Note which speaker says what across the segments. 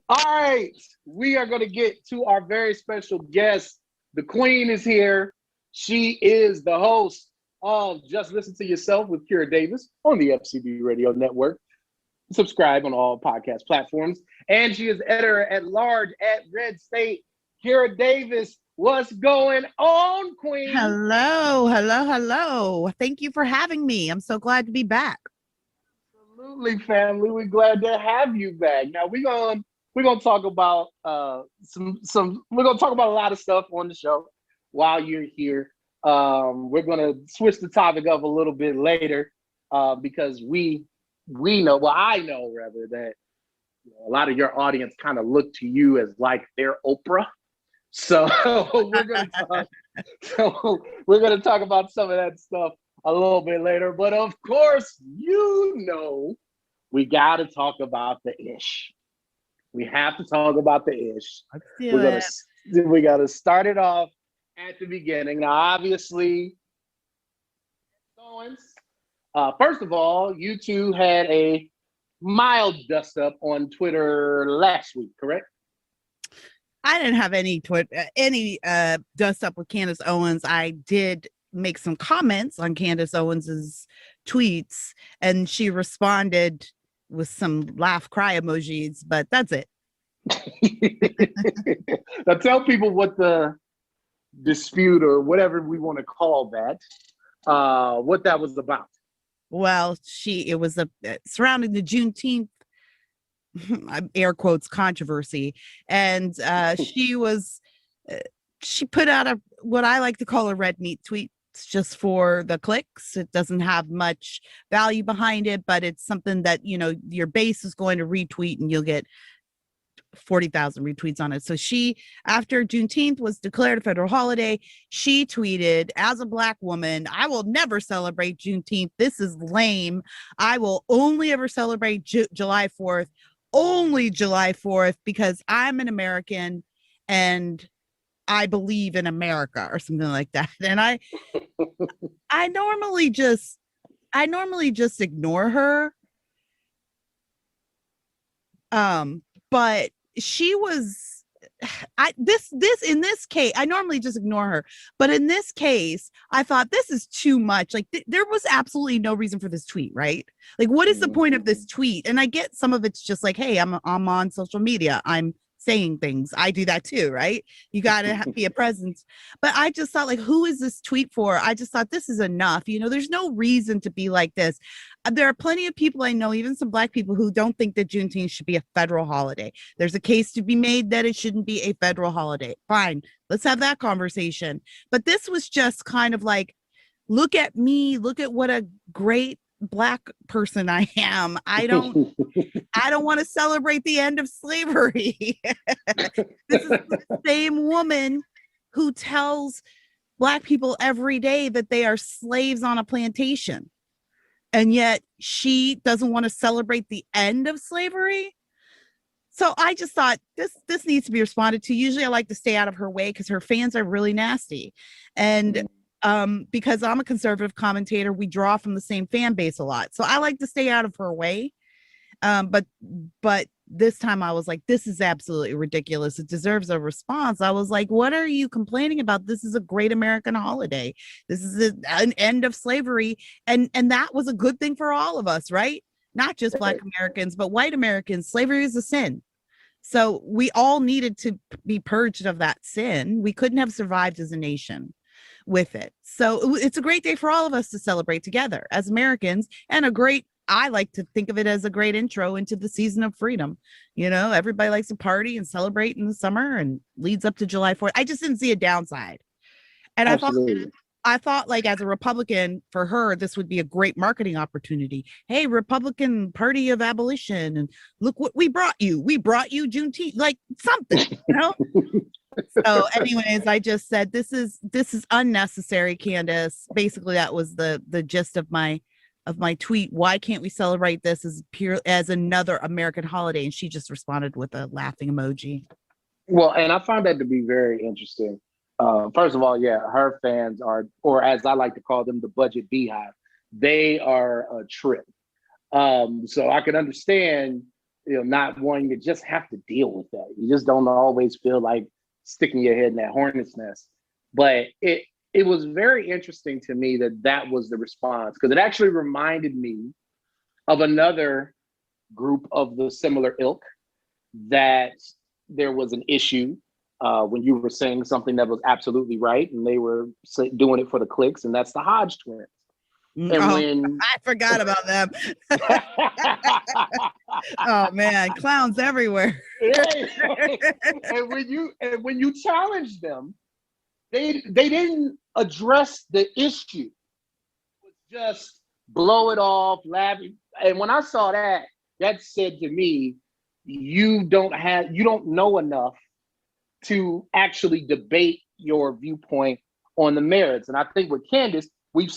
Speaker 1: All right, we are going to get to our very special guest. The Queen is here. She is the host of Just Listen to Yourself with Kira Davis on the FCB Radio Network. Subscribe on all podcast platforms. And she is editor at large at Red State. Kira Davis, what's going on, Queen?
Speaker 2: Hello, hello, hello. Thank you for having me. I'm so glad to be back.
Speaker 1: Absolutely, family. We're glad to have you back. Now we're gonna talk about some we're gonna talk about a lot of stuff on the show while you're here. We're gonna switch the topic up a little bit later because we know, well, I know rather that a lot of your audience kind of look to you as like their Oprah. So we're gonna talk. So we're gonna talk about some of that stuff a little bit later. But of course, we got to talk about the ish. We have to talk about the ish.
Speaker 2: Let's do it.
Speaker 1: We got to start it off at the beginning. Now, obviously, Owens. First of all, you two had a mild dust up on Twitter last week, correct?
Speaker 2: I didn't have any dust up with Candace Owens. I did make some comments on Candace Owens's tweets, and she responded with some laugh cry emojis, but that's it.
Speaker 1: Now tell people what the dispute or whatever we want to call that, what that was about.
Speaker 2: Well, it was surrounding the Juneteenth air quotes controversy, and she put out what I like to call a red meat tweet. It's just for the clicks. It doesn't have much value behind it, but it's something that your base is going to retweet, and you'll get 40,000 retweets on it. So she, after Juneteenth was declared a federal holiday, she tweeted, "As a Black woman, I will never celebrate Juneteenth. This is lame. I will only ever celebrate July 4th, only July 4th, because I'm an American and I believe in America," or something like that. And I normally just ignore her. But she was in this case, I normally just ignore her, but in this case, I thought this is too much. Like there was absolutely no reason for this tweet, right? Like, what is the point of this tweet? And I get some of it's just like, hey, I'm on social media, I'm saying things. I do that too, right? You got to be a presence. But I just thought, like, who is this tweet for? I just thought this is enough. There's no reason to be like this. There are plenty of people I know, even some Black people, who don't think that Juneteenth should be a federal holiday. There's a case to be made that it shouldn't be a federal holiday. Fine, let's have that conversation. But this was just kind of like, look at me, look at what a great Black person I am. I don't want to celebrate the end of slavery. This is the same woman who tells Black people every day that they are slaves on a plantation, and yet she doesn't want to celebrate the end of slavery. So I just thought this needs to be responded to. Usually I like to stay out of her way because her fans are really nasty, and because I'm a conservative commentator, we draw from the same fan base a lot. So I like to stay out of her way. But this time I was like, this is absolutely ridiculous. It deserves a response. I was like, what are you complaining about? This is a great American holiday. This is an end of slavery. And that was a good thing for all of us, right? Not just Black Americans, but white Americans. Slavery is a sin. So we all needed to be purged of that sin. We couldn't have survived as a nation with it. So it's a great day for all of us to celebrate together as Americans, and I like to think of it as a great intro into the season of freedom. Everybody likes to party and celebrate in the summer and leads up to July 4th. I just didn't see a downside. And I thought, like, as a Republican, for her, this would be a great marketing opportunity. Hey, Republican Party of Abolition, and look what we brought you. We brought you Juneteenth, like something, So anyways, I just said, this is unnecessary, Candace. Basically, that was the gist of my tweet. Why can't we celebrate this as another American holiday? And she just responded with a laughing emoji.
Speaker 1: Well, and I found that to be very interesting. First of all, yeah, her fans are, or as I like to call them, the budget beehive. They are a trip. So I can understand not wanting to just have to deal with that. You just don't always feel like sticking your head in that hornet's nest. But it was very interesting to me that was the response, because it actually reminded me of another group of the similar ilk, that there was an issue when you were saying something that was absolutely right, and they were doing it for the clicks, and that's the Hodge twins. And when
Speaker 2: I forgot about them. Oh man, clowns everywhere.
Speaker 1: and when you challenge them, they didn't address the issue. It was just blow it off, laugh. And when I saw that said to me, you don't know enough to actually debate your viewpoint on the merits. And I think with Candace, we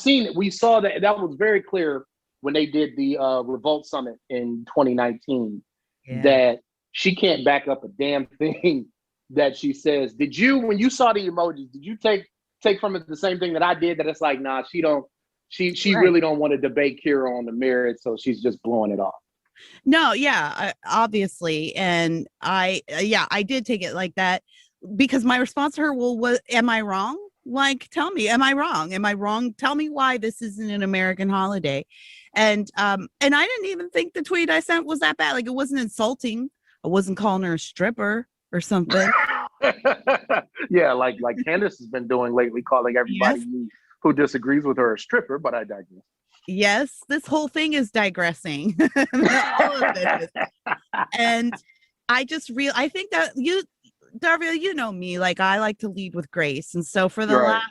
Speaker 1: saw that was very clear when they did the Revolt Summit in 2019, that she can't back up a damn thing that she says. When you saw the emojis, did you take from it the same thing that I did, that it's like, nah, she really don't want to debate Kira on the merits, so she's just blowing it off?
Speaker 2: No, yeah, obviously. And I did take it like that, because my response to her, well, am I wrong? Like, tell me, am I wrong? Am I wrong? Tell me why this isn't an American holiday. And I didn't even think the tweet I sent was that bad. Like, it wasn't insulting. I wasn't calling her a stripper or something.
Speaker 1: Yeah, like Candace has been doing lately, calling everybody who disagrees with her a stripper, but I digress.
Speaker 2: Yes, this whole thing is digressing. All of this is. And I think that Darville, you know me, like, I like to lead with grace. And so for the last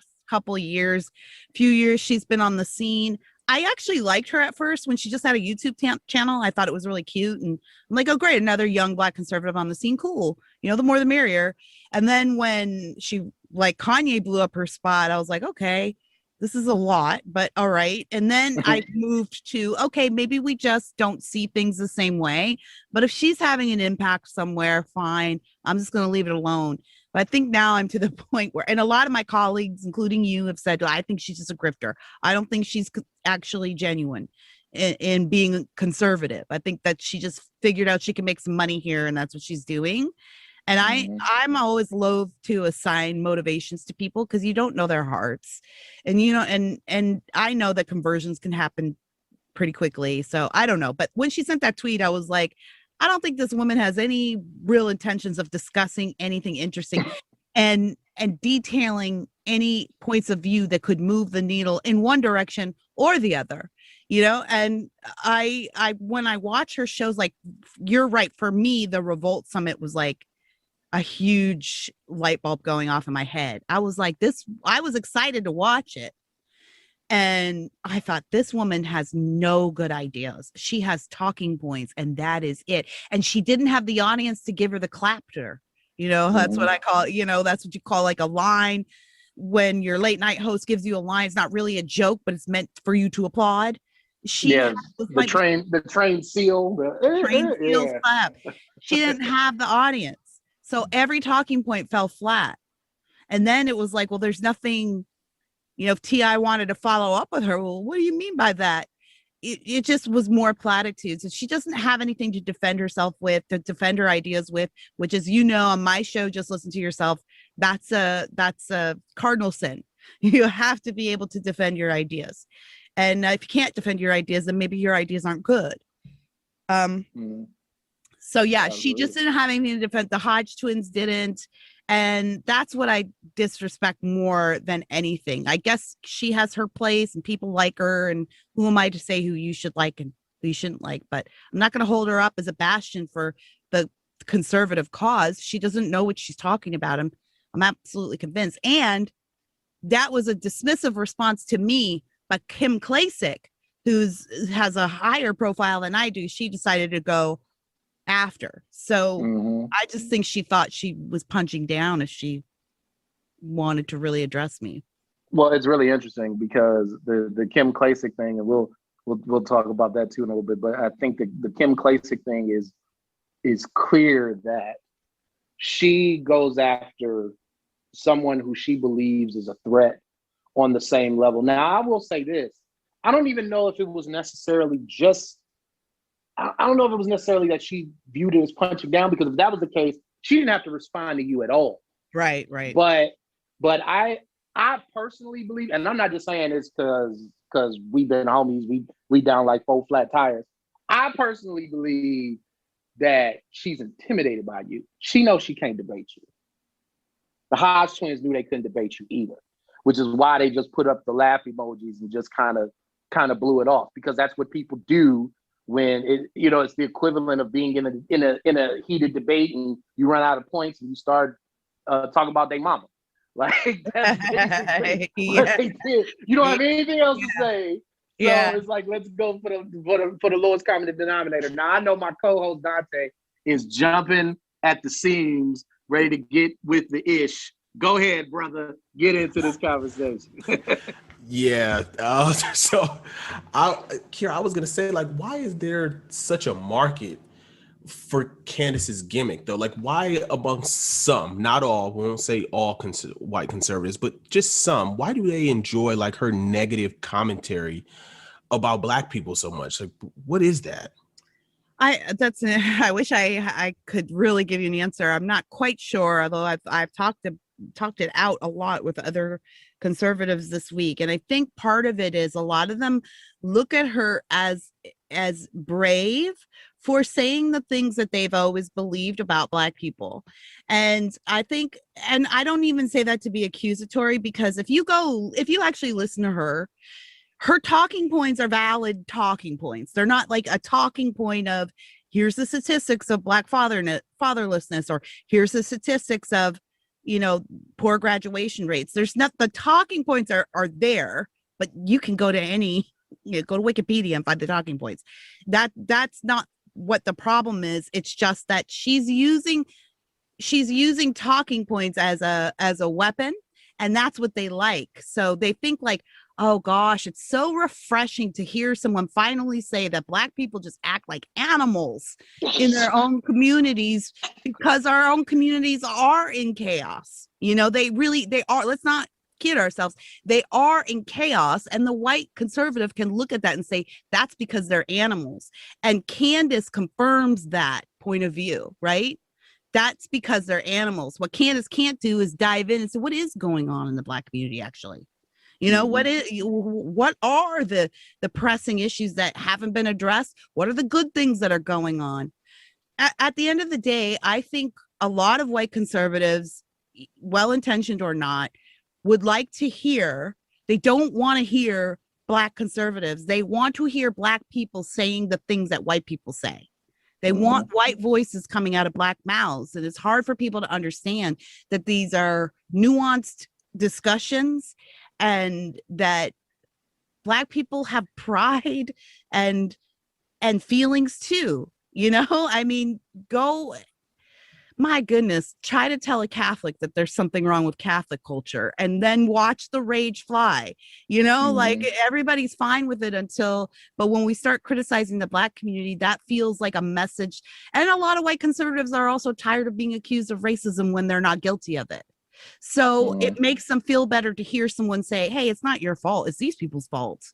Speaker 2: few years, she's been on the scene. I actually liked her at first when she just had a YouTube channel. I thought it was really cute. And I'm like, oh, great, another young Black conservative on the scene. Cool. The more the merrier. And then when Kanye blew up her spot, I was like, okay, this is a lot, but all right. And then I moved to, okay, maybe we just don't see things the same way. But if she's having an impact somewhere, fine. I'm just going to leave it alone. But I think now I'm to the point where, and a lot of my colleagues, including you, have said, I think she's just a grifter. I don't think she's actually genuine in being conservative. I think that she just figured out she can make some money here, and that's what she's doing. And I'm always loath to assign motivations to people, because you don't know their hearts. And, and I know that conversions can happen pretty quickly. So I don't know. But when she sent that tweet, I was like, I don't think this woman has any real intentions of discussing anything interesting and detailing any points of view that could move the needle in one direction or the other. And I when I watch her shows, like, you're right. For me, the Revolt Summit was like a huge light bulb going off in my head. I was like, I was excited to watch it. And I thought, this woman has no good ideas. She has talking points, and that is it. And she didn't have the audience to give her the clapper. That's what I call, that's what you call like a line. When your late night host gives you a line, it's not really a joke, but it's meant for you to applaud.
Speaker 1: The train seal
Speaker 2: slap. She didn't have the audience. So every talking point fell flat. And then it was like, well, there's nothing, if T.I. wanted to follow up with her, well, what do you mean by that? It just was more platitudes. And she doesn't have anything to defend herself with, to defend her ideas with, which is, on my show, Just Listen to Yourself. That's a cardinal sin. You have to be able to defend your ideas. And if you can't defend your ideas, then maybe your ideas aren't good. So yeah, she just didn't have anything to defend. The Hodge twins didn't. And that's what I disrespect more than anything. I guess she has her place and people like her. And who am I to say who you should like and who you shouldn't like? But I'm not going to hold her up as a bastion for the conservative cause. She doesn't know what she's talking about. I'm absolutely convinced. And that was a dismissive response to me. But Kim Klacik, who has a higher profile than I do, she decided to go after. So I just think she thought she was punching down if she wanted to really address me.
Speaker 1: Well, it's really interesting because the Kim Klacik thing, and we'll talk about that too in a little bit. But I think the Kim Klacik thing is clear that she goes after someone who she believes is a threat on the same level. Now, I will say this: I don't even know if it was necessarily just I don't know if it was necessarily that she viewed it as punching down, because if that was the case, she didn't have to respond to you at all.
Speaker 2: Right.
Speaker 1: But I personally believe, and I'm not just saying this because we've been homies, we down like 4 flat tires. I personally believe that she's intimidated by you. She knows she can't debate you. The Hodge twins knew they couldn't debate you either, which is why they just put up the laugh emojis and just kind of blew it off, because that's what people do when it's the equivalent of being in a heated debate and you run out of points and you start talking about their mama. Like, that's basically what they did. You don't have anything else to say. So it's like, let's go for the lowest common denominator. Now, I know my co-host Dante is jumping at the seams, ready to get with the ish. Go ahead, brother. Get into this conversation.
Speaker 3: Yeah. Kira, I was gonna say, like, why is there such a market for Candace's gimmick, though? Like, why amongst some, not all, we won't say all white conservatives, but just some, why do they enjoy like her negative commentary about Black people so much? Like, what is that?
Speaker 2: I wish I could really give you an answer. I'm not quite sure, although I've talked it out a lot with other conservatives this week, and I think part of it is a lot of them look at her as brave for saying the things that they've always believed about Black people. And I think, and I don't even say that to be accusatory, because if you actually listen to her talking points are valid talking points. They're not like a talking point of, here's the statistics of Black fatherlessness, or here's the statistics of, poor graduation rates. There's not, the talking points are there, but you can go to go to Wikipedia and find the talking points. That's not what the problem is. It's just that she's using talking points as a weapon, and that's what they like. So they think like, oh gosh, it's so refreshing to hear someone finally say that Black people just act like animals in their own communities, because our own communities are in chaos. They are. Let's not kid ourselves. They are in chaos, and the white conservative can look at that and say that's because they're animals. And Candace confirms that point of view, right? That's because they're animals. What Candace can't do is dive in and say, what is going on in the Black community actually? What are the pressing issues that haven't been addressed? What are the good things that are going on? At the end of the day, I think a lot of white conservatives, well-intentioned or not, would like to hear, they don't want to hear Black conservatives. They want to hear Black people saying the things that white people say. They want white voices coming out of Black mouths. And it's hard for people to understand that these are nuanced discussions, and that Black people have pride and feelings too. I mean, my goodness, try to tell a Catholic that there's something wrong with Catholic culture, and then watch the rage fly. Like, everybody's fine with it but when we start criticizing the Black community, that feels like a message. And a lot of white conservatives are also tired of being accused of racism when they're not guilty of it. So it makes them feel better to hear someone say, hey, it's not your fault, it's these people's fault.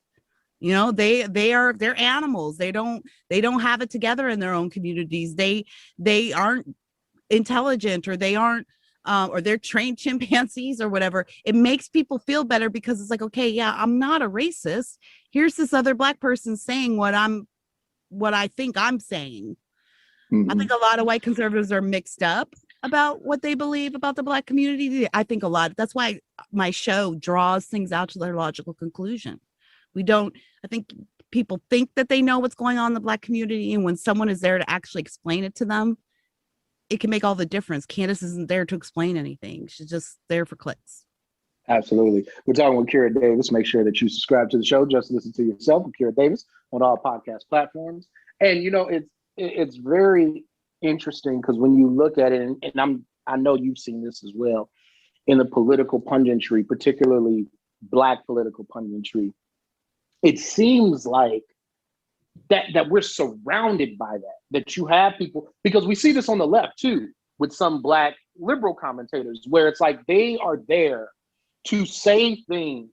Speaker 2: They're animals. They don't have it together in their own communities. They aren't intelligent, or they aren't or they're trained chimpanzees or whatever. It makes people feel better, because it's like, okay, yeah, I'm not a racist. Here's this other Black person saying what I think I'm saying. I think a lot of white conservatives are mixed up about what they believe about the Black community. I think that's why my show draws things out to their logical conclusion. I think people think that they know what's going on in the Black community, and when someone is there to actually explain it to them, it can make all the difference. Candace isn't there to explain anything. She's just there for clicks.
Speaker 1: Absolutely. We're talking with Kira Davis. Make sure that you subscribe to the show. Just listen to yourself with Kira Davis on all podcast platforms. And it's very interesting, because when you look at it, and I know you've seen this as well, in the political punditry, particularly Black political punditry, it seems like that we're surrounded by that you have people, because we see this on the left too, with some Black liberal commentators, where it's like they are there to say things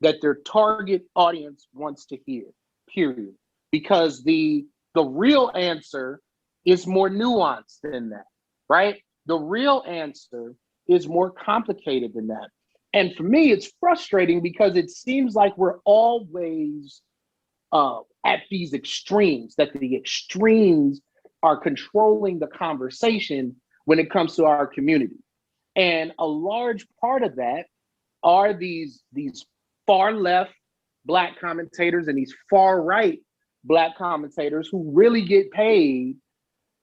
Speaker 1: that their target audience wants to hear, period. Because the The real answer is more nuanced than that, right? The real answer is more complicated than that. And for me, it's frustrating because it seems like we're always at these extremes, that the extremes are controlling the conversation when it comes to our community. And a large part of that are these far left Black commentators and these far right Black commentators who really get paid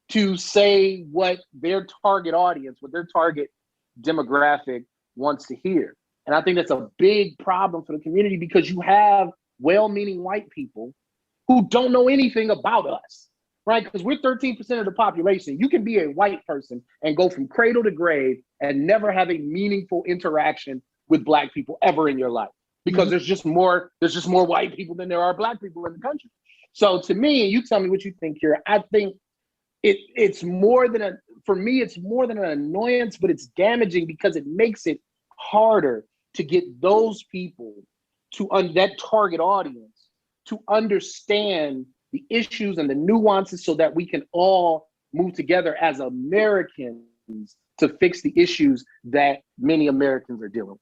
Speaker 1: to say what their target audience, what their target demographic wants to hear. And I think that's a big problem for the community because you have well-meaning white people who don't know anything about us, right? Because we're 13% of the population. You can be a white person and go from cradle to grave and never have a meaningful interaction with Black people ever in your life because there's just more white people than there are Black people in the country. So to me, and you tell me what you think here, I think it's more than for me, it's more than an annoyance, but it's damaging because it makes it harder to get those people that target audience to understand the issues and the nuances so that we can all move together as Americans to fix the issues that many Americans are dealing with.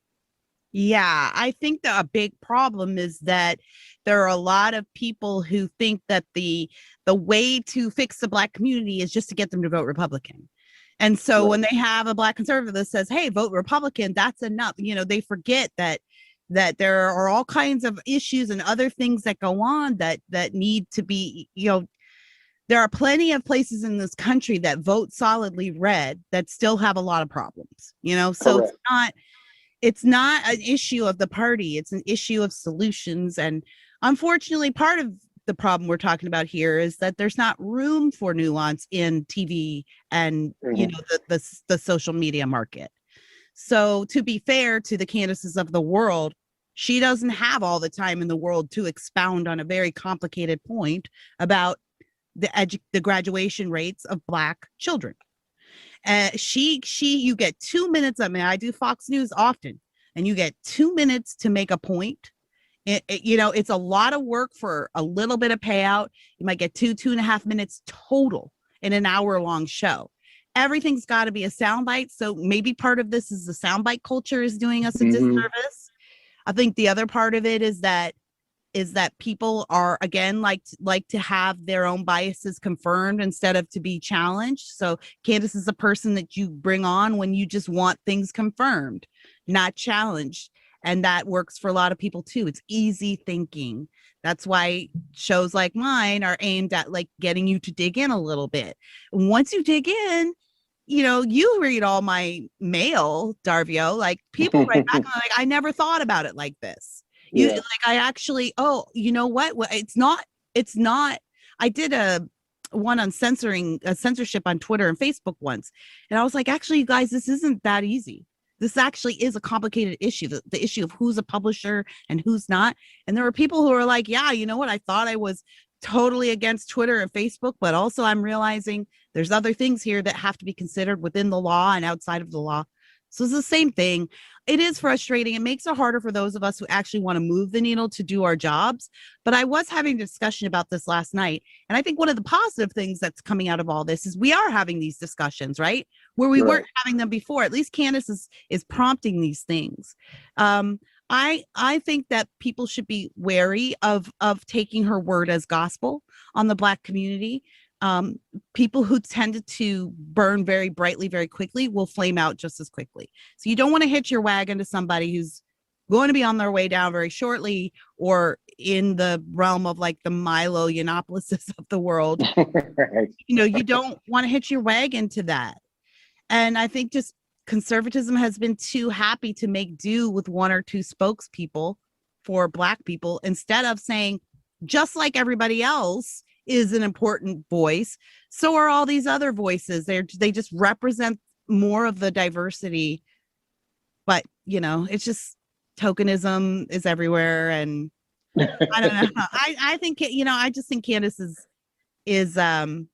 Speaker 2: Yeah, I think that a big problem is that there are a lot of people who think that the way to fix the Black community is just to get them to vote Republican. And so when they have a Black conservative that says, hey, vote Republican, that's enough. They forget that there are all kinds of issues and other things that go on that need to be, there are plenty of places in this country that vote solidly red that still have a lot of problems, so it's not an issue of the party. It's an issue of solutions. And unfortunately, part of the problem we're talking about here is that there's not room for nuance in TV and, the social media market. So to be fair to the Candaces of the world, she doesn't have all the time in the world to expound on a very complicated point about the graduation rates of Black children. You get 2 minutes. I mean, I do Fox News often, and you get 2 minutes to make a point. It's a lot of work for a little bit of payout. You might get 2.5 minutes total in an hour-long show. Everything's got to be a soundbite. So maybe part of this is the soundbite culture is doing us a disservice. I think the other part of it is that people are, again, like to have their own biases confirmed instead of to be challenged. So Candace is a person that you bring on when you just want things confirmed, not challenged. And that works for a lot of people too. It's easy thinking. That's why shows like mine are aimed at like getting you to dig in a little bit. And once you dig in, you read all my mail, Darvio, like people write back, like, I never thought about it like this. I actually, you know what? Well, it's not, I did one on censorship on Twitter and Facebook once. And I was like, actually, you guys, this isn't that easy. This actually is a complicated issue, the issue of who's a publisher and who's not. And there were people who were like, yeah, you know what? I thought I was totally against Twitter and Facebook, but also I'm realizing there's other things here that have to be considered within the law and outside of the law. So it's the same thing. It is frustrating. It makes it harder for those of us who actually want to move the needle to do our jobs. But I was having a discussion about this last night. And I think one of the positive things that's coming out of all this is we are having these discussions, right? Where we weren't having them before. At least Candace is prompting these things. I think that people should be wary of taking her word as gospel on the Black community. People who tended to burn very brightly, very quickly will flame out just as quickly. So you don't want to hitch your wagon to somebody who's going to be on their way down very shortly, or in the realm of like the Milo Yiannopoulos of the world. You don't want to hitch your wagon to that. And I think just conservatism has been too happy to make do with one or two spokespeople for Black people instead of saying, just like everybody else is an important voice, so are all these other voices. They just represent more of the diversity. But it's just tokenism is everywhere, and I don't know. I think I just think Candace is I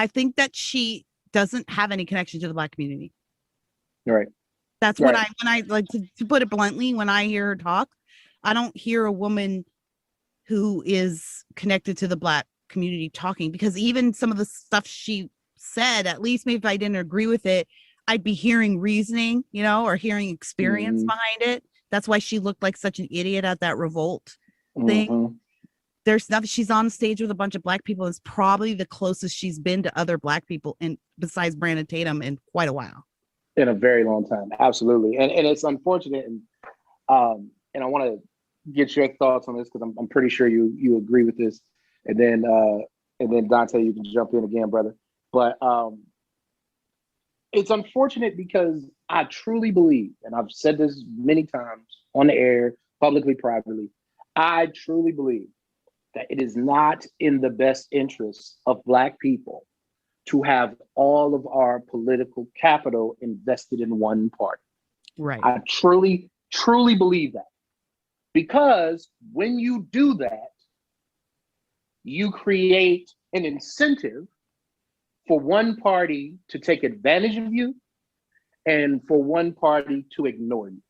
Speaker 2: think that she doesn't have any connection to the Black community.
Speaker 1: Right.
Speaker 2: That's what when I like to put it bluntly, when I hear her talk, I don't hear a woman who is connected to the Black community talking, because even some of the stuff she said, at least maybe if I didn't agree with it, I'd be hearing reasoning, or hearing experience behind it. That's why she looked like such an idiot at that revolt thing. There's nothing. She's on stage with a bunch of Black people. It's probably the closest she's been to other Black people, and besides Brandon Tatum, in quite a while.
Speaker 1: In a very long time, absolutely, and it's unfortunate, and I want to get your thoughts on this because I'm pretty sure you agree with this, and then Dante, you can jump in again, brother. But it's unfortunate because I truly believe, and I've said this many times on the air, publicly, privately, I truly believe that it is not in the best interest of Black people to have all of our political capital invested in one party.
Speaker 2: Right.
Speaker 1: I truly, truly believe that. Because when you do that, you create an incentive for one party to take advantage of you and for one party to ignore you.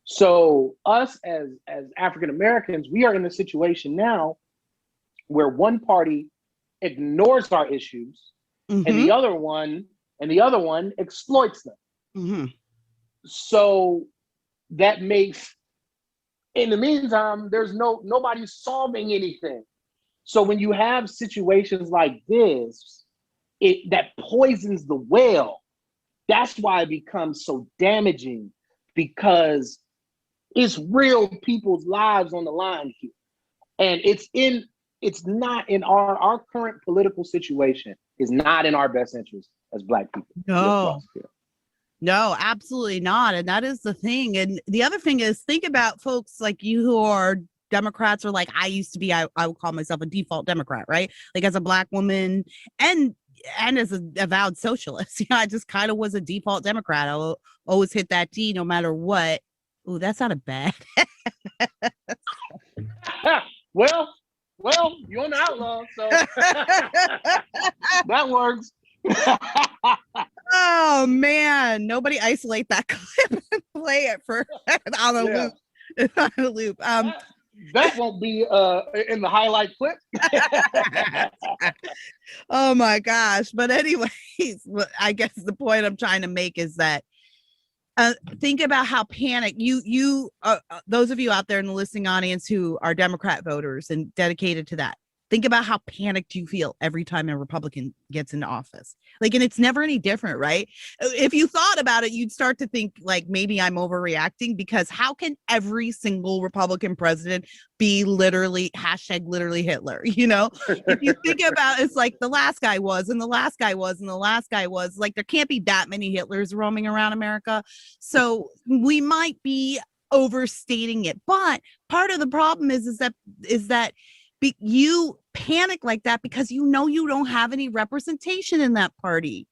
Speaker 1: So us as African Americans, we are in a situation now where one party ignores our issues and the other one exploits them. So that makes, in the meantime, there's nobody solving anything. So when you have situations like this, that poisons the well. That's why it becomes so damaging, because it's real people's lives on the line here. And it's not in our current political situation is not in our best interest as Black people.
Speaker 2: No, absolutely not. And that is the thing. And the other thing is, think about folks like you who are Democrats, or like I used to be, I would call myself a default Democrat, right? Like as a Black woman and as a avowed socialist, I just kind of was a default Democrat. I always hit that D no matter what. Ooh, that sounded bad.
Speaker 1: Well, you're on the Outlaws, so that works.
Speaker 2: Oh man, nobody isolate that clip and play it for on the loop. On the loop.
Speaker 1: That won't be in the highlight clip.
Speaker 2: Oh my gosh. But anyways, I guess the point I'm trying to make is that think about how panicked you those of you out there in the listening audience who are Democrat voters and dedicated to that. Think about how panicked you feel every time a Republican gets into office. Like, and it's never any different, right? If you thought about it, you'd start to think like maybe I'm overreacting, because how can every single Republican president be literally Hitler? If you think about it's like the last guy was, and the last guy was, and the last guy was, like there can't be that many Hitlers roaming around America. So we might be overstating it. But part of the problem is that you panic like that because you don't have any representation in that party.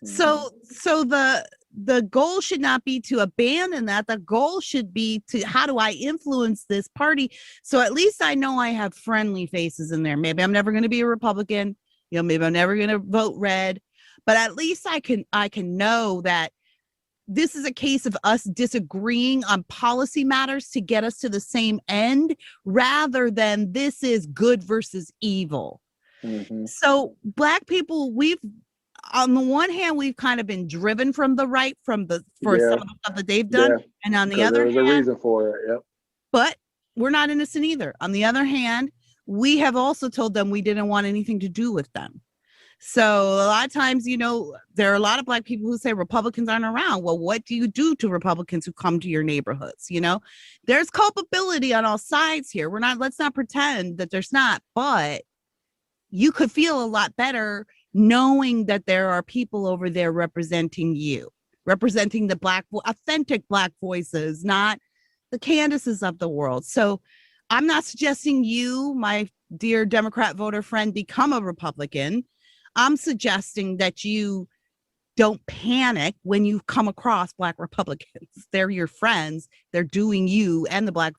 Speaker 2: So the goal should not be to abandon that. The goal should be to, how do I influence this party? So at least I know I have friendly faces in there. Maybe I'm never going to be a Republican, maybe I'm never going to vote red, but at least I can know that this is a case of us disagreeing on policy matters to get us to the same end, rather than this is good versus evil. So Black people, on the one hand, we've kind of been driven from the right for some of the stuff that they've done. And on the other hand,
Speaker 1: there's a reason for it. Yep.
Speaker 2: But we're not innocent either. On the other hand, we have also told them we didn't want anything to do with them. So a lot of times, there are a lot of Black people who say Republicans aren't around. Well, what do you do to Republicans who come to your neighborhoods? There's culpability on all sides here. Let's not pretend that there's not, but you could feel a lot better knowing that there are people over there representing you, representing the authentic Black voices, not the Candaces of the world. So I'm not suggesting you, my dear Democrat voter friend, become a Republican. I'm suggesting that you don't panic when you come across Black Republicans. They're your friends. They're doing you and the Black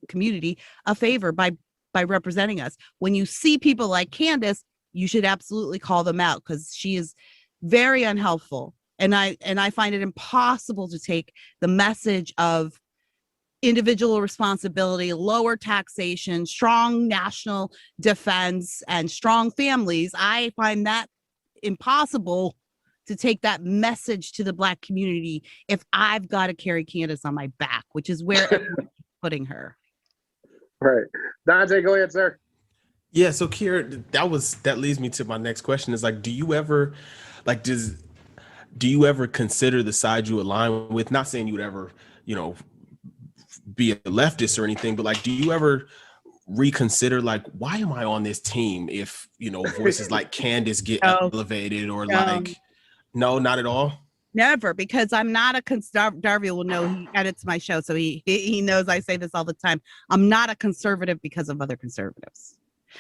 Speaker 2: community a favor by representing us. When you see people like Candace, you should absolutely call them out, because she is very unhelpful. And I find it impossible to take the message of individual responsibility, lower taxation, strong national defense, and strong families, I find that impossible to take that message to the Black community if I've got to carry Candace on my back, which is where everyone's putting her.
Speaker 1: Right. Dante, go ahead, sir.
Speaker 3: Yeah, so Kier, that leads me to my next question is like, do you ever consider the side you align with? Not saying you would ever, be a leftist or anything, but like, do you ever reconsider like, why am I on this team if, voices like Candace get elevated or like, no, not at all?
Speaker 2: Never, because I'm not a Darby will know, he edits my show, so he knows I say this all the time. I'm not a conservative because of other conservatives.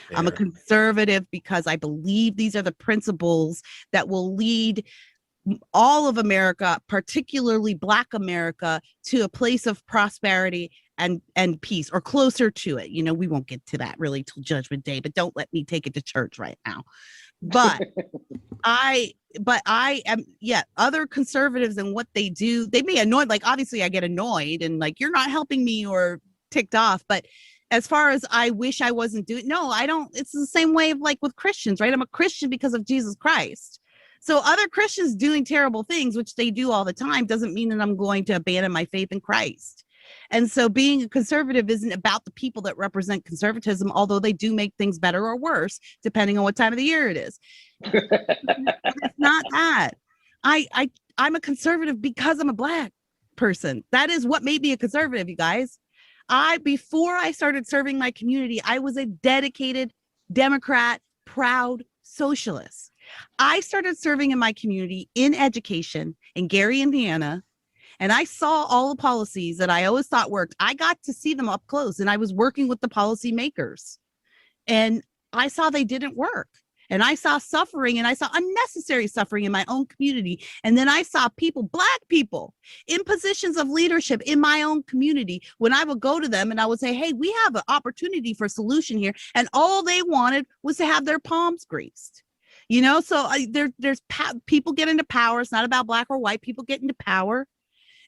Speaker 2: Fair. I'm a conservative because I believe these are the principles that will lead all of America, particularly Black America, to a place of prosperity and peace, or closer to it. We won't get to that really till Judgment Day, but don't let me take it to church right now. But I am, other conservatives and what they do, they may annoy, like, obviously I get annoyed and like, you're not helping me or ticked off, but as far as I wish I wasn't doing, no, I don't. It's the same way of like with Christians, right? I'm a Christian because of Jesus Christ. So other Christians doing terrible things, which they do all the time, doesn't mean that I'm going to abandon my faith in Christ. And so being a conservative isn't about the people that represent conservatism, although they do make things better or worse, depending on what time of the year it is. It's not that. I'm a conservative because I'm a Black person. That is what made me a conservative, you guys. Before I started serving my community, I was a dedicated Democrat, proud socialist. I started serving in my community in education in Gary, Indiana, and I saw all the policies that I always thought worked. I got to see them up close, and I was working with the policy makers, and I saw they didn't work. And I saw suffering, and I saw unnecessary suffering in my own community. And then I saw people, Black people, in positions of leadership in my own community, when I would go to them and I would say, hey, we have an opportunity for a solution here. And all they wanted was to have their palms greased. So there's people get into power. It's not about Black or white. People get into power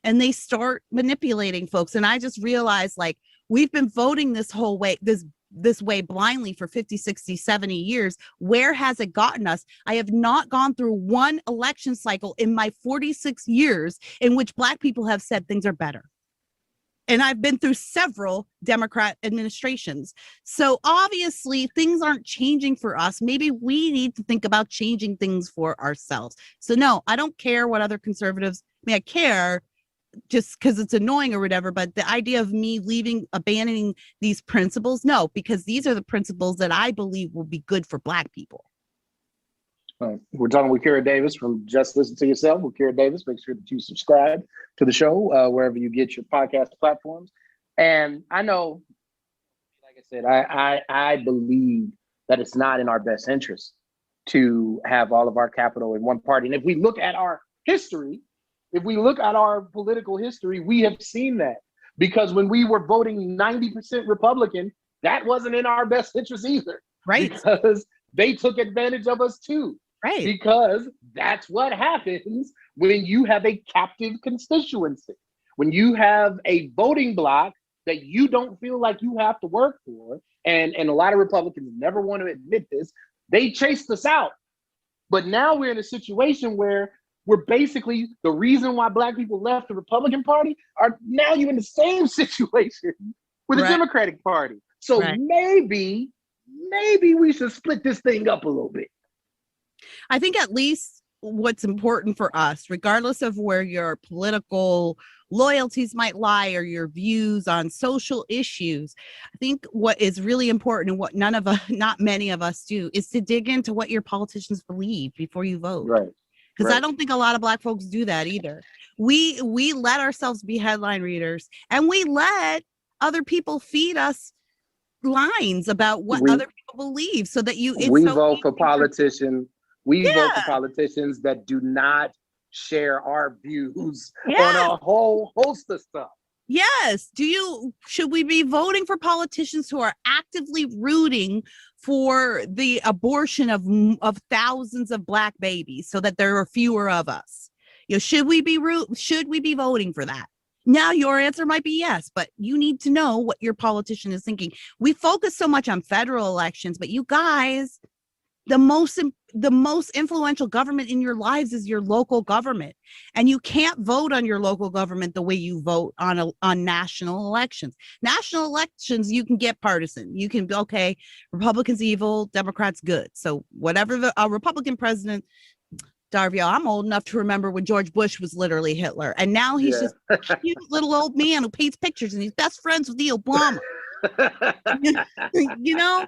Speaker 2: and they start manipulating folks. And I just realized, like, we've been voting this whole way, this way blindly for 50, 60, 70 years. Where has it gotten us? I have not gone through one election cycle in my 46 years in which Black people have said things are better. And I've been through several Democrat administrations. So obviously things aren't changing for us. Maybe we need to think about changing things for ourselves. So no, I don't care what other conservatives, I care just because it's annoying or whatever, but the idea of me abandoning these principles, no, because these are the principles that I believe will be good for Black people.
Speaker 1: We're talking with Kira Davis from Just Listen to Yourself. With Kira Davis, make sure that you subscribe to the show wherever you get your podcast platforms. And I know, like I said, I believe that it's not in our best interest to have all of our capital in one party. And if we look at our history, if we look at our political history, we have seen that. Because when we were voting 90% Republican, that wasn't in our best interest either.
Speaker 2: Right.
Speaker 1: Because they took advantage of us too.
Speaker 2: Right.
Speaker 1: Because that's what happens when you have a captive constituency. When you have a voting bloc that you don't feel like you have to work for, and a lot of Republicans never want to admit this, they chased us out. But now we're in a situation where we're basically, the reason why Black people left the Republican Party are now you're in the same situation with the Democratic Party. So maybe we should split this thing up a little bit.
Speaker 2: I think at least what's important for us, regardless of where your political loyalties might lie or your views on social issues, I think what is really important and what not many of us do is to dig into what your politicians believe before you vote.
Speaker 1: Right.
Speaker 2: Because I don't think a lot of Black folks do that either. We let ourselves be headline readers, and we let other people feed us lines about what other people believe, so that
Speaker 1: we vote for politicians. We vote for politicians that do not share our views on a whole host of stuff.
Speaker 2: Yes. Should we be voting for politicians who are actively rooting for the abortion of thousands of Black babies so that there are fewer of us? Should we be voting for that? Now your answer might be yes, but you need to know what your politician is thinking. We focus so much on federal elections, but you guys, the most influential government in your lives is your local government, and you can't vote on your local government the way you vote on national elections. National elections, you can get partisan. You can be, okay, Republicans evil, Democrats good. So whatever a Republican president, Darville, I'm old enough to remember when George Bush was literally Hitler, and now he's just a cute little old man who paints pictures, and he's best friends with the Obama. You know,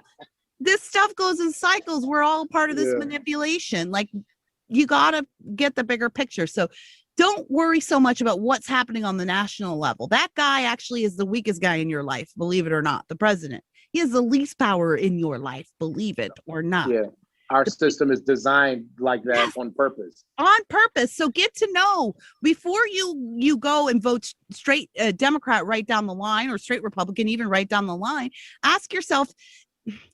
Speaker 2: this stuff goes in cycles. We're all part of this manipulation. Like, you got to get the bigger picture. So don't worry so much about what's happening on the national level. That guy actually is the weakest guy in your life, believe it or not, the president. He has the least power in your life, believe it or not.
Speaker 1: Yeah. Our system is designed like that on purpose.
Speaker 2: On purpose. So get to know before you go and vote straight Democrat right down the line, or straight Republican even right down the line. Ask yourself,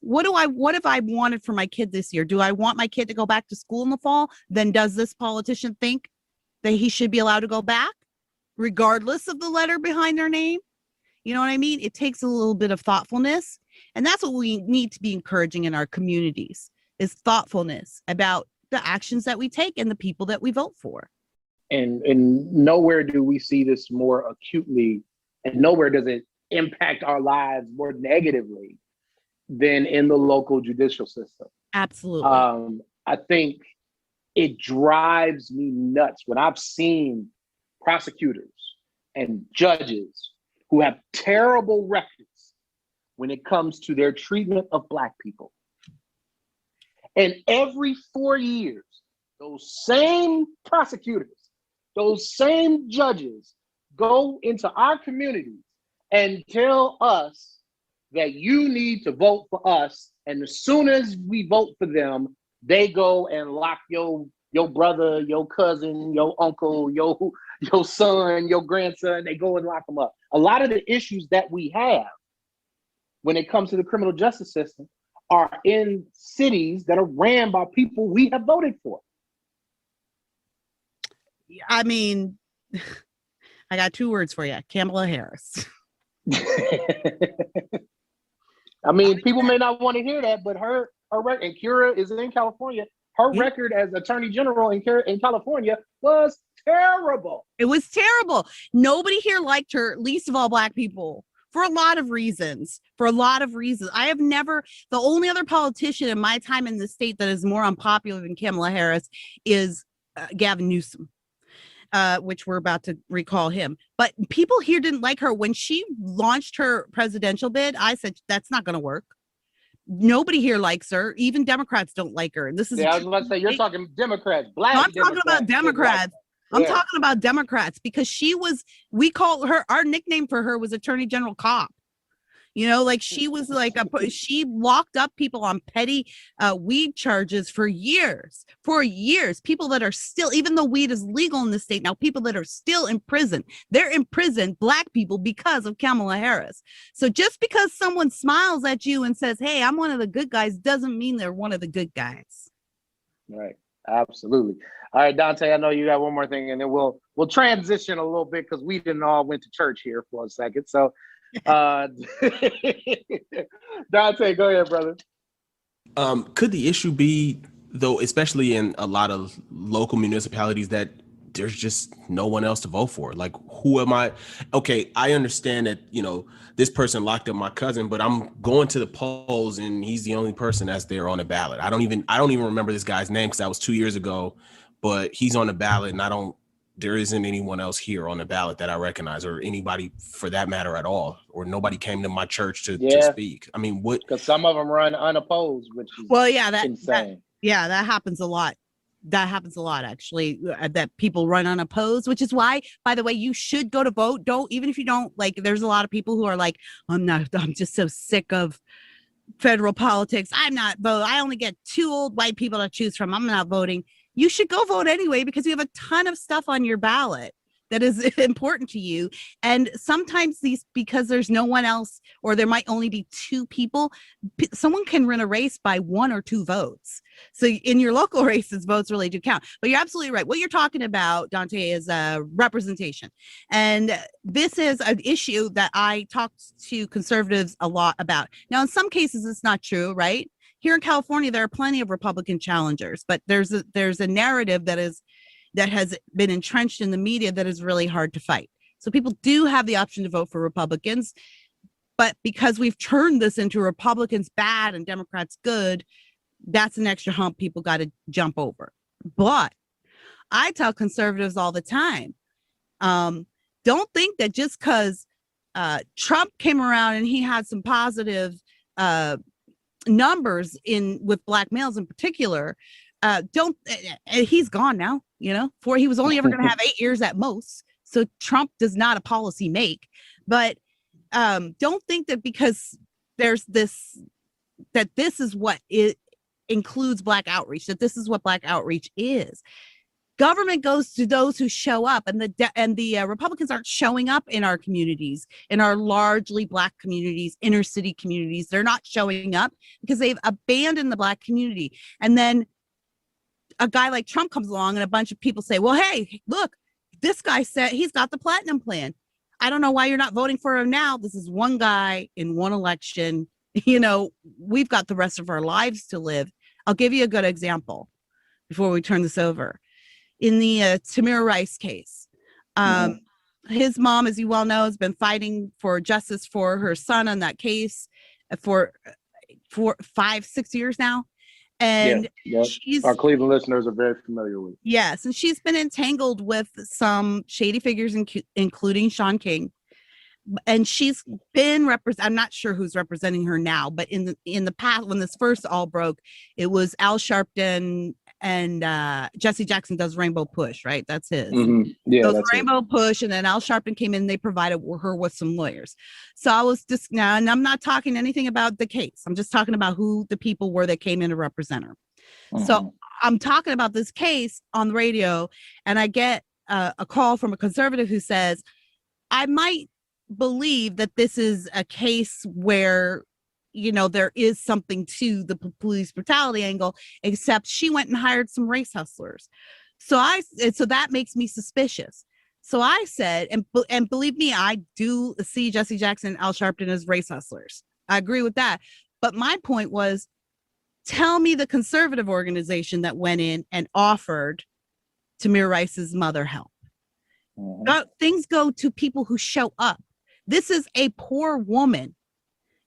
Speaker 2: what have I wanted for my kid this year? Do I want my kid to go back to school in the fall? Then does this politician think that he should be allowed to go back, regardless of the letter behind their name? You know what I mean? It takes a little bit of thoughtfulness, and that's what we need to be encouraging in our communities. Is thoughtfulness about the actions that we take and the people that we vote for.
Speaker 1: And nowhere do we see this more acutely, and nowhere does it impact our lives more negatively than in the local judicial system.
Speaker 2: Absolutely.
Speaker 1: I think it drives me nuts when I've seen prosecutors and judges who have terrible records when it comes to their treatment of Black people. And every 4 years, those same prosecutors, those same judges go into our communities and tell us that you need to vote for us. And as soon as we vote for them, they go and lock your brother, your cousin, your uncle, your son, your grandson. They go and lock them up. A lot of the issues that we have when it comes to the criminal justice system are in cities that are ran by people we have voted for.
Speaker 2: I mean, I got 2 words for you: Kamala Harris.
Speaker 1: I mean, people may not want to hear that, but her record, and Kira is in California. Her record as Attorney General in California was terrible.
Speaker 2: It was terrible. Nobody here liked her, least of all Black people. For a lot of reasons. I have never, the only other politician in my time in the state that is more unpopular than Kamala Harris is Gavin Newsom, which we're about to recall him. But people here didn't like her. When she launched her presidential bid, I said, that's not going to work. Nobody here likes her. Even Democrats don't like her. And this is
Speaker 1: I was about to say, you're talking Democrats, Black
Speaker 2: I'm
Speaker 1: Democrats.
Speaker 2: talking about Democrats. I'm talking about Democrats, because we call her, our nickname for her was Attorney General Cop. You know, like she was like, she locked up people on petty weed charges for years. People that are still, even though weed is legal in the state now, people that are still in prison. They're in prison, Black people, because of Kamala Harris. So just because someone smiles at you and says, hey, I'm one of the good guys, doesn't mean they're one of the good guys.
Speaker 1: Right. Absolutely. All right, Dante, I know you got one more thing, and then we'll transition a little bit because we didn't all went to church here for a second. So Dante, go ahead, brother.
Speaker 3: Could the issue be, though, especially in a lot of local municipalities, that there's just no one else to vote for? Like, who am I? Okay, I understand that, you know, this person locked up my cousin, but I'm going to the polls and he's the only person that's there on the ballot. I don't even remember this guy's name because that was 2 years ago, but he's on the ballot, and there isn't anyone else here on the ballot that I recognize, or anybody for that matter at all, or nobody came to my church to speak. I mean, what?
Speaker 1: Because some of them run unopposed, which is insane.
Speaker 2: That happens a lot. That happens a lot, actually, that people run unopposed, which is why, by the way, you should go to vote. Even if you don't, like, there's a lot of people who are like, I'm just so sick of federal politics. I'm not voting. I only get 2 old white people to choose from. I'm not voting. You should go vote anyway, because you have a ton of stuff on your ballot that is important to you. And sometimes because there's no one else, or there might only be two people, someone can win a race by 1 or 2 votes. So in your local races, votes really do count. But you're absolutely right. What you're talking about, Dante, is representation. And this is an issue that I talk to conservatives a lot about. Now, in some cases, it's not true, right? Here in California, there are plenty of Republican challengers, but there's a narrative that has been entrenched in the media that is really hard to fight. So people do have the option to vote for Republicans, but because we've turned this into Republicans bad and Democrats good, that's an extra hump people got to jump over. But I tell conservatives all the time, don't think that just because Trump came around and he had some positive numbers with black males in particular, he's gone now, for he was only ever going to have 8 years at most. So Trump does not a policy make, but don't think that because there's this is what it includes black outreach, that this is what black outreach is. Government goes to those who show up, and the Republicans aren't showing up in our communities, in our largely black communities, inner city communities. They're not showing up because they've abandoned the black community. And then a guy like Trump comes along and a bunch of people say, well, hey, look, this guy said he's got the platinum plan. I don't know why you're not voting for him now. This is one guy in one election. We've got the rest of our lives to live. I'll give you a good example before we turn this over. In the Tamir Rice case, his mom, as you well know, has been fighting for justice for her son on that case for 5-6 years now. And
Speaker 1: our Cleveland listeners are very familiar with.
Speaker 2: Yes, and she's been entangled with some shady figures, including Sean King. And she's been I'm not sure who's representing her now, but in the past, when this first all broke, it was Al Sharpton and Jesse Jackson does Rainbow Push, right? That's his.
Speaker 1: Mm-hmm. Yeah,
Speaker 2: so
Speaker 1: that's
Speaker 2: Rainbow Push, and then Al Sharpton came in. And they provided her with some lawyers. So I was just now, and I'm not talking anything about the case. I'm just talking about who the people were that came in to represent her. Mm-hmm. So I'm talking about this case on the radio, and I get a call from a conservative who says, I might believe that this is a case where there is something to the police brutality angle, except she went and hired some race hustlers. So that makes me suspicious. So I said, and believe me, I do see Jesse Jackson and Al Sharpton as race hustlers. I agree with that. But my point was, tell me the conservative organization that went in and offered Tamir Rice's mother help. Mm-hmm. Things go to people who show up. This is a poor woman.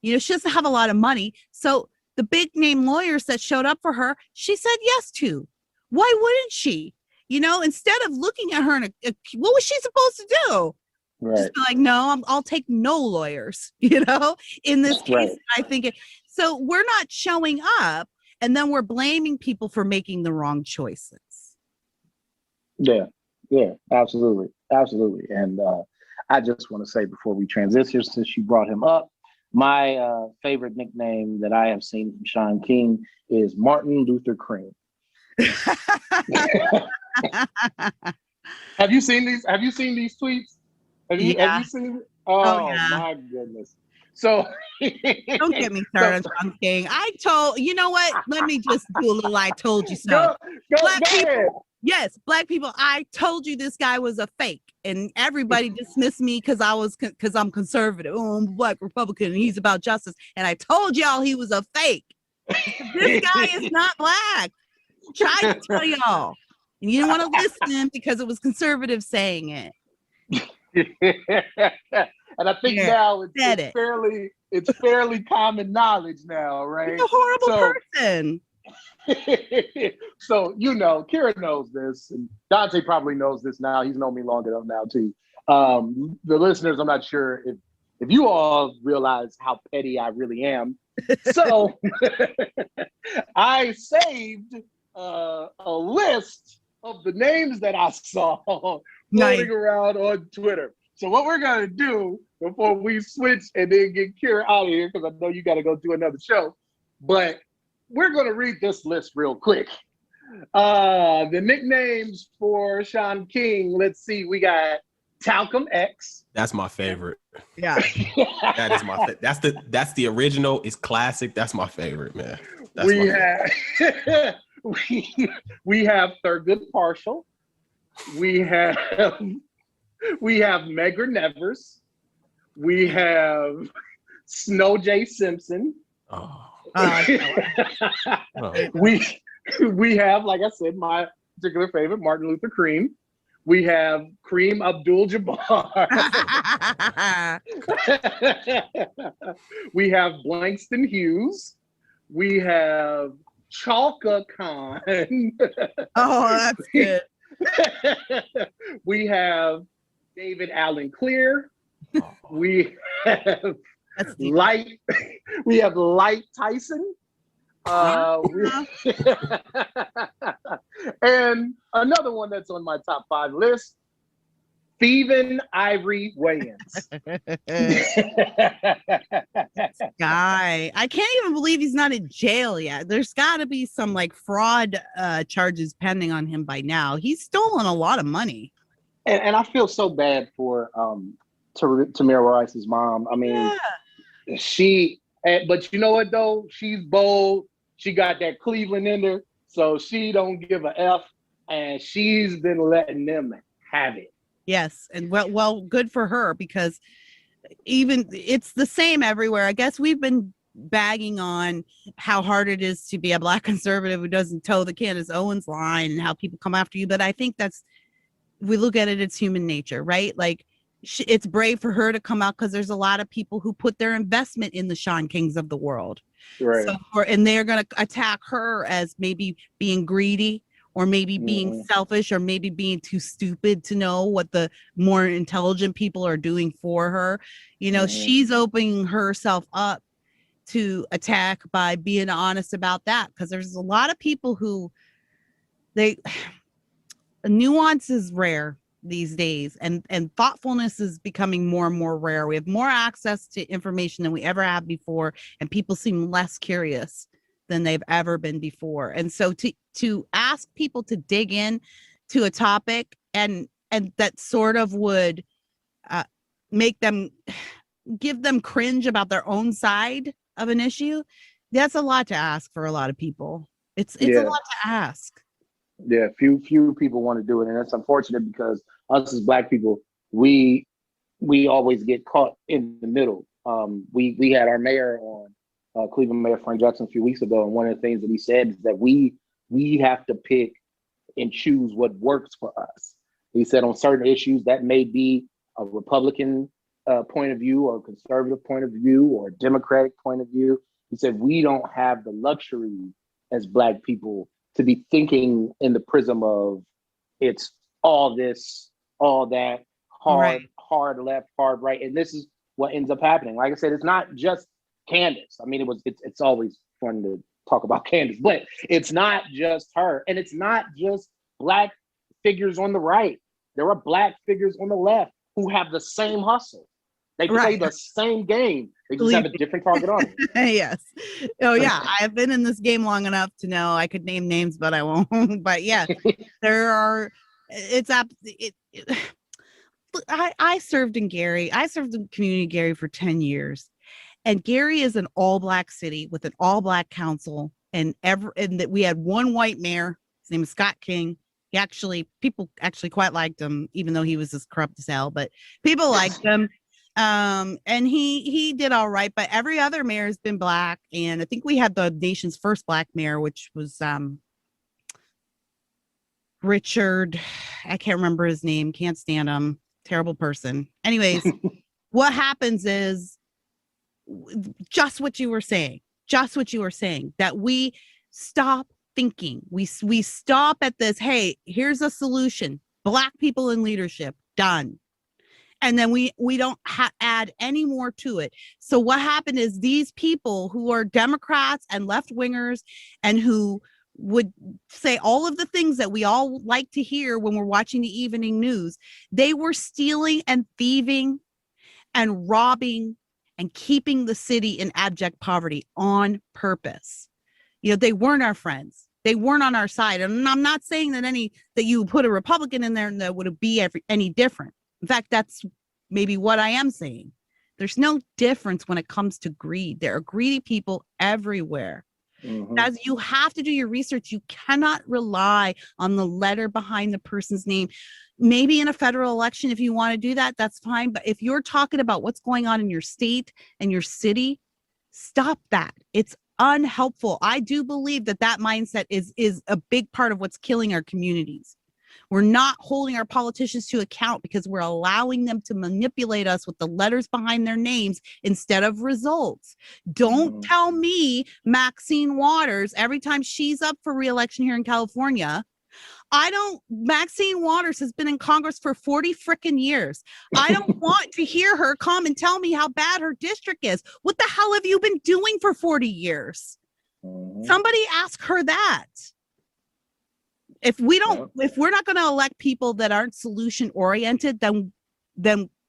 Speaker 2: She doesn't have a lot of money. So the big name lawyers that showed up for her, she said yes to. Why wouldn't she? Instead of looking at her what was she supposed to do? Right. Just be like, no, I'll take no lawyers, in this case. Right. I think so we're not showing up, and then we're blaming people for making the wrong choices.
Speaker 1: Yeah, absolutely. And I just want to say before we transition, since you brought him up, my favorite nickname that I have seen from Sean King is Martin Luther Cream. Have you seen these? Have you seen these tweets? Have you seen? Oh yeah. My goodness! So
Speaker 2: don't get me started on Sean King. You know what? Let me just do a little. I told you so.
Speaker 1: Go ahead.
Speaker 2: Yes, black people. I told you this guy was a fake, and everybody dismissed me because I'm conservative. Oh, I'm a black Republican, and he's about justice. And I told y'all he was a fake. This guy is not black. Tried to tell y'all, and you didn't want to listen because it was conservative saying it.
Speaker 1: And I think now it's fairly common knowledge now, right?
Speaker 2: He's a horrible person.
Speaker 1: So Kira knows this, and Dante probably knows this now. He's known me long enough now too. The listeners, I'm not sure if you all realize how petty I really am. So I saved a list of the names that I saw floating around on Twitter. So what we're gonna do before we switch and then get Kira out of here, because I know you got to go do another show, but we're going to read this list real quick. The nicknames for Sean King, let's see, we got Talcum X.
Speaker 3: That's my favorite.
Speaker 2: Yeah.
Speaker 3: That is my that's the original. It's classic. That's my favorite, man. That's
Speaker 1: we
Speaker 3: my
Speaker 1: have we have Thurgood Marshall. We have Medgar Nevers. We have Snow J. Simpson.
Speaker 3: Oh.
Speaker 1: We have, like I said, my particular favorite, Martin Luther Cream. We have Kareem Abdul-Jabbar. We have Blankston Hughes. We have Chalka Khan.
Speaker 2: Oh, that's good.
Speaker 1: We have David Allen Clear. We have Light. We have Light Tyson. And another one that's on my top 5 list, Stephen Ivory Wayans.
Speaker 2: Guy, I can't even believe he's not in jail yet. There's got to be some like fraud charges pending on him by now. He's stolen a lot of money.
Speaker 1: And I feel so bad for Tamir Rice's mom. I mean, but you know what though? She's bold. She got that Cleveland in her, so she don't give a F, and she's been letting them have it.
Speaker 2: Yes, and well, good for her, because even it's the same everywhere. I guess we've been bagging on how hard it is to be a Black conservative who doesn't toe the Candace Owens line and how people come after you, but I think that's, we look at it, it's human nature, right? Like it's brave for her to come out because there's a lot of people who put their investment in the Sean Kings of the world.
Speaker 1: Right.
Speaker 2: So and they're going to attack her as maybe being greedy or maybe being selfish or maybe being too stupid to know what the more intelligent people are doing for her. You know, she's opening herself up to attack by being honest about that, because there's a lot of people who nuance is rare these days, and thoughtfulness is becoming more and more rare. We have more access to information than we ever have before, and people seem less curious than they've ever been before. And so to ask people to dig in to a topic and that sort of would make them, give them cringe about their own side of an issue, that's a lot to ask for a lot of people. It's a lot to ask.
Speaker 1: Yeah, few people want to do it, and it's unfortunate because us as Black people, we always get caught in the middle. We had our mayor on, Cleveland Mayor Frank Jackson, a few weeks ago, and one of the things that he said is that we have to pick and choose what works for us. He said on certain issues that may be a Republican point of view or a conservative point of view or a Democratic point of view. He said we don't have the luxury as Black people to be thinking in the prism of it's all this, all that, hard left, hard right. And this is what ends up happening. Like I said, it's not just Candace. I mean, it's always fun to talk about Candace, but it's not just her. And it's not just Black figures on the right. There are Black figures on the left who have the same hustle. They play the same game. They just have a different target audience.
Speaker 2: Yes. Oh yeah. I've been in this game long enough to know I could name names, but I won't. But yeah, there are, I served in Gary. I served in community Gary for 10 years. And Gary is an all Black city with an all Black council. And that we had one white mayor. His name is Scott King. People actually quite liked him, even though he was as corrupt as hell, but people liked him. And he did all right, but every other mayor has been Black. And I think we had the nation's first Black mayor, which was Richard. I can't remember his name. Can't stand him. Terrible person. Anyways, what happens is just what you were saying, that we stop thinking. We stop at this. Hey, here's a solution. Black people in leadership, done. And then we don't add any more to it. So what happened is these people who are Democrats and left wingers and who would say all of the things that we all like to hear when we're watching the evening news, they were stealing and thieving and robbing and keeping the city in abject poverty on purpose. You know, they weren't our friends. They weren't on our side. And I'm not saying that you put a Republican in there and that would be any different. In fact, that's maybe what I am saying. There's no difference when it comes to greed. There are greedy people everywhere. As you have to do your research, you cannot rely on the letter behind the person's name. Maybe in a federal election, if you want to do that, that's fine. But if you're talking about what's going on in your state and your city, stop that. It's unhelpful. I do believe that mindset is a big part of what's killing our communities. We're not holding our politicians to account because we're allowing them to manipulate us with the letters behind their names instead of results. Don't tell me Maxine Waters, every time she's up for re-election here in California, Maxine Waters has been in Congress for 40 freaking years. I don't want to hear her come and tell me how bad her district is. What the hell have you been doing for 40 years? Somebody ask her that. If we're not going to elect people that aren't solution oriented, then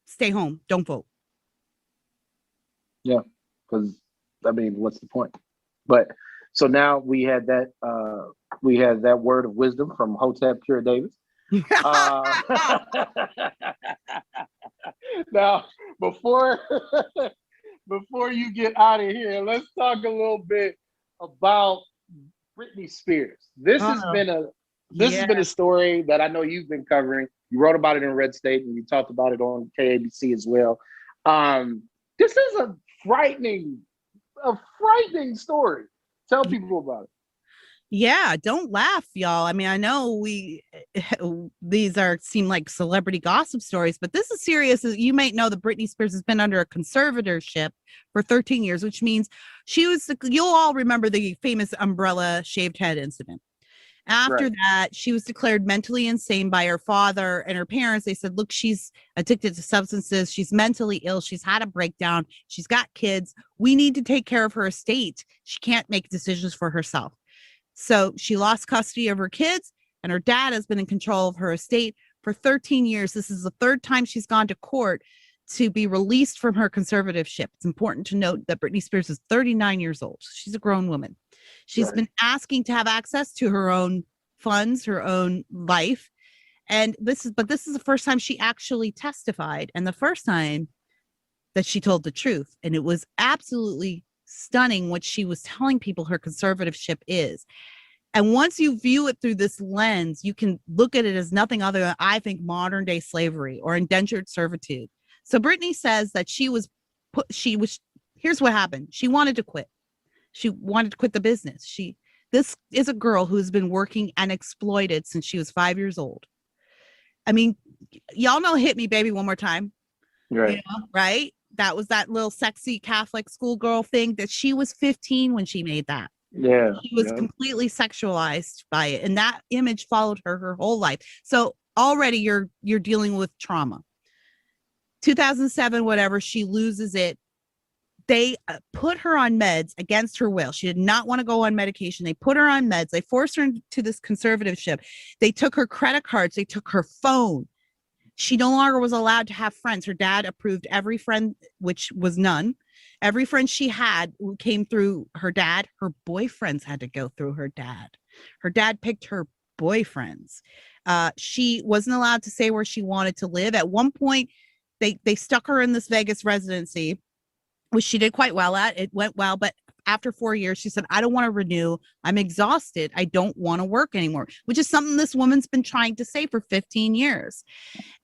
Speaker 2: stay home. Don't vote.
Speaker 1: Yeah, because I mean, what's the point? But so now we had that word of wisdom from Hotep Cure Davis. Now, before you get out of here, let's talk a little bit about Britney Spears. This has been a story that I know you've been covering. You wrote about it in Red State and you talked about it on KABC as well. This is a frightening story. Tell people about it.
Speaker 2: Yeah, don't laugh, y'all. I mean, I know these seem like celebrity gossip stories, but this is serious. You might know that Britney Spears has been under a conservatorship for 13 years, which means you'll all remember the famous umbrella shaved head incident. After that, she was declared mentally insane by her father and her parents. They said, look, she's addicted to substances. She's mentally ill. She's had a breakdown. She's got kids. We need to take care of her estate. She can't make decisions for herself. So she lost custody of her kids, and her dad has been in control of her estate for 13 years. This is the third time she's gone to court to be released from her conservatorship. It's important to note that Britney Spears is 39 years old. She's a grown woman. She's been asking to have access to her own funds, her own life. And this is the first time she actually testified, and the first time that she told the truth. And it was absolutely stunning what she was telling people her conservatorship is. And once you view it through this lens, you can look at it as nothing other than, I think, modern day slavery or indentured servitude. So Britney says that here's what happened. She wanted to quit. She wanted to quit the business. This is a girl who's been working and exploited since she was 5 years old. I mean, y'all know Hit Me Baby One More Time.
Speaker 1: Right.
Speaker 2: You know, right? That was that little sexy Catholic schoolgirl thing that she was 15 when she made that.
Speaker 1: Yeah.
Speaker 2: She was completely sexualized by it. And that image followed her whole life. So already you're dealing with trauma. 2007, whatever, she loses it. They put her on meds against her will. She did not want to go on medication. They put her on meds. They forced her into this conservatorship. They took her credit cards. They took her phone. She no longer was allowed to have friends. Her dad approved every friend, which was none. Every friend she had came through her dad. Her boyfriends had to go through her dad. Her dad picked her boyfriends. She wasn't allowed to say where she wanted to live. At one point, they stuck her in this Vegas residency, which she did quite well at. It went well, but after 4 years, she said, I don't want to renew. I'm exhausted. I don't want to work anymore, which is something this woman's been trying to say for 15 years.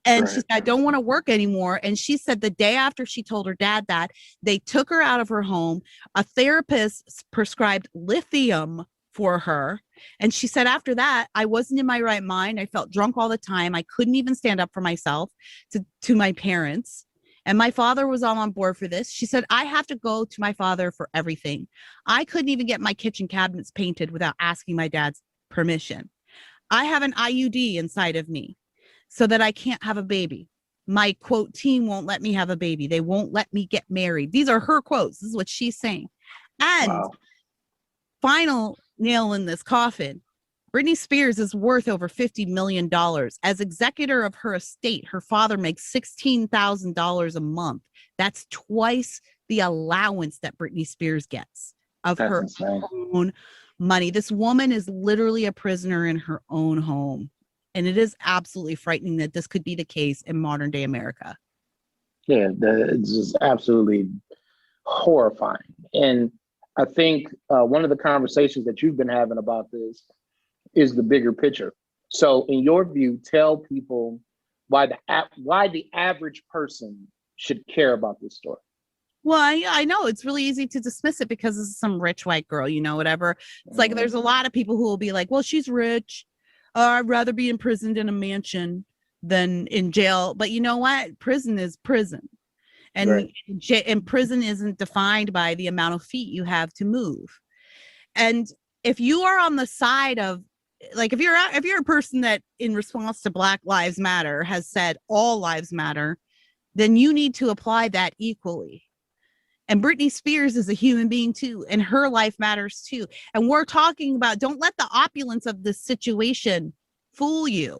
Speaker 2: And she said, I don't want to work anymore. And she said the day after she told her dad that, they took her out of her home. A therapist prescribed lithium for her. And she said, after that, I wasn't in my right mind. I felt drunk all the time. I couldn't even stand up for myself to my parents. And my father was all on board for this. She said, I have to go to my father for everything. I couldn't even get my kitchen cabinets painted without asking my dad's permission. I have an IUD inside of me so that I can't have a baby. My quote team won't let me have a baby. They won't let me get married. These are her quotes. This is what she's saying. And final nail in this coffin, Britney Spears is worth over $50 million. As executor of her estate, her father makes $16,000 a month. That's twice the allowance that Britney Spears gets of her own money. This woman is literally a prisoner in her own home. And it is absolutely frightening that this could be the case in modern day America.
Speaker 1: Yeah, it's just absolutely horrifying. And I think one of the conversations that you've been having about this is the bigger picture. So, in your view, tell people why the average person should care about this story.
Speaker 2: Well, I know it's really easy to dismiss it because this is some rich white girl, whatever. It's like there's a lot of people who will be like, well, she's rich. I'd rather be imprisoned in a mansion than in jail. But you know what? Prison is prison. And,
Speaker 1: right.
Speaker 2: And prison isn't defined by the amount of feet you have to move. And if you are on the side of, like, if you're a person that in response to Black Lives Matter has said all lives matter, then you need to apply that equally. And Britney Spears is a human being too, and her life matters too. And we're talking about, don't let the opulence of this situation fool you,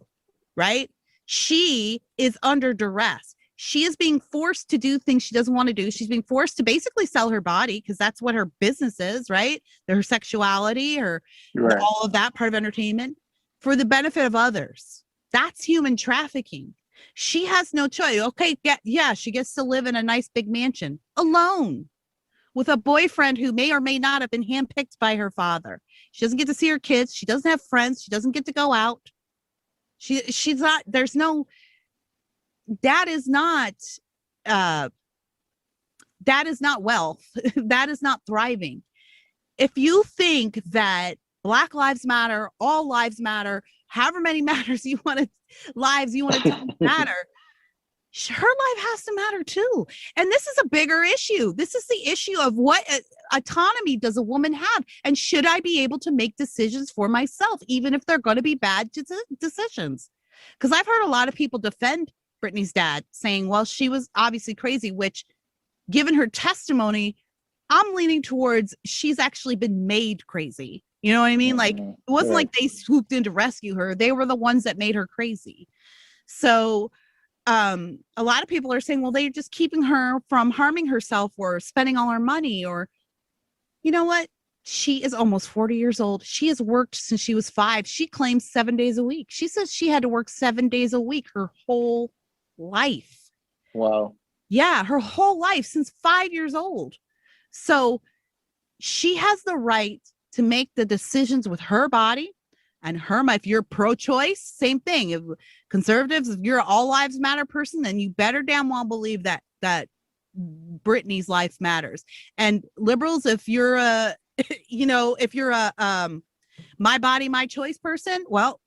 Speaker 2: right? She is under duress. She is being forced to do things she doesn't want to do. She's being forced to basically sell her body because that's what her business is, right? Her sexuality, all of that part of entertainment for the benefit of others. That's human trafficking. She has no choice. Okay, she gets to live in a nice big mansion alone with a boyfriend who may or may not have been handpicked by her father. She doesn't get to see her kids. She doesn't have friends. She doesn't get to go out. She's not, there's no, that is not wealth. That is not thriving. If you think that Black Lives Matter, all lives matter, however many lives you want to tell matter, her life has to matter too. And this is a bigger issue. This is the issue of what autonomy does a woman have? And should I be able to make decisions for myself, even if they're going to be bad decisions? Because I've heard a lot of people defend Britney's dad saying, well, she was obviously crazy, which given her testimony, I'm leaning towards she's actually been made crazy. You know what I mean? Like, it wasn't like they swooped in to rescue her. They were the ones that made her crazy. So a lot of people are saying, well, they're just keeping her from harming herself or spending all her money, or, you know what? She is almost 40 years old. She has worked since she was 5. She claims 7 days a week. She says she had to work 7 days a week her whole life.
Speaker 1: Wow.
Speaker 2: Yeah, her whole life since 5 years old. So she has the right to make the decisions with her body and her. If you're pro-choice, same thing. If conservatives, if you're an all lives matter person, then you better damn well believe that Britney's life matters. And liberals, if you're a my body, my choice person, well,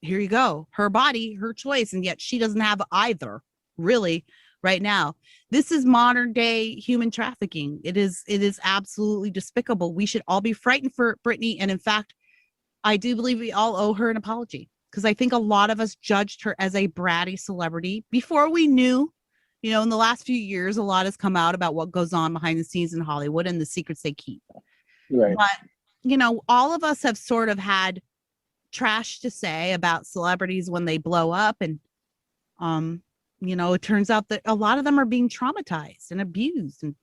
Speaker 2: here you go. Her body, her choice. And yet she doesn't have either, really, right now. This is modern day human trafficking. It is absolutely despicable. We should all be frightened for Britney. And in fact, I do believe we all owe her an apology, because I think a lot of us judged her as a bratty celebrity before we knew. In the last few years, a lot has come out about what goes on behind the scenes in Hollywood and the secrets they keep.
Speaker 1: Right.
Speaker 2: But, all of us have sort of had trash to say about celebrities when they blow up. And, it turns out that a lot of them are being traumatized and abused. And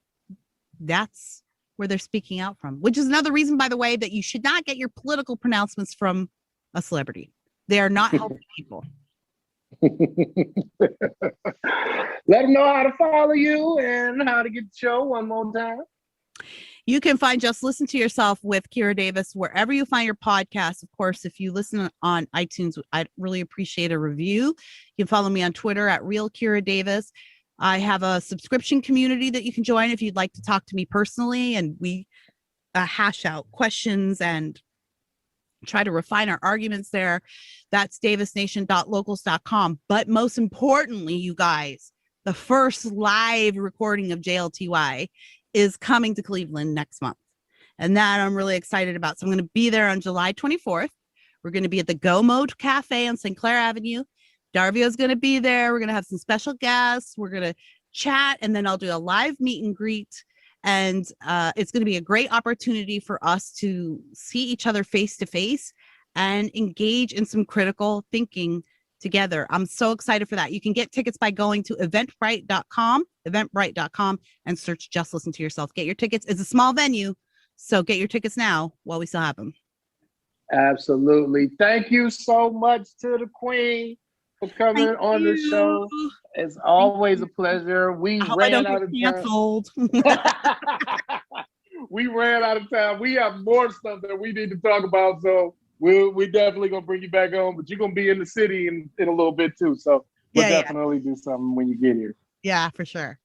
Speaker 2: that's where they're speaking out from, which is another reason, by the way, that you should not get your political pronouncements from a celebrity. They are not helping people.
Speaker 1: Let them know how to follow you and how to get the show one more time.
Speaker 2: You can find Just Listen to Yourself with Kira Davis wherever you find your podcast. Of course, if you listen on iTunes, I'd really appreciate a review. You can follow me on Twitter at Real Kira Davis. I have a subscription community that you can join if you'd like to talk to me personally, and we hash out questions and try to refine our arguments there. That's davisnation.locals.com. But most importantly, you guys, the first live recording of JLTY is coming to Cleveland next month. And that I'm really excited about. So I'm going to be there on July 24th. We're going to be at the Go Mode Cafe on St. Clair Avenue. Darvio is going to be there. We're going to have some special guests. We're going to chat, and then I'll do a live meet and greet. And it's going to be a great opportunity for us to see each other face to face and engage in some critical thinking together. I'm so excited for that. You can get tickets by going to eventbrite.com, and search Just Listen to Yourself. Get your tickets. It's a small venue, so get your tickets now while we still have them.
Speaker 1: Absolutely. Thank you so much to the Queen for coming on the show. It's always a pleasure. We
Speaker 2: I hope I
Speaker 1: ran
Speaker 2: don't
Speaker 1: out
Speaker 2: get
Speaker 1: of
Speaker 2: canceled.
Speaker 1: We ran out of time. We have more stuff that we need to talk about. So we definitely gonna bring you back on, but you're gonna be in the city in a little bit too. So we'll definitely do something when you get here.
Speaker 2: Yeah, for sure.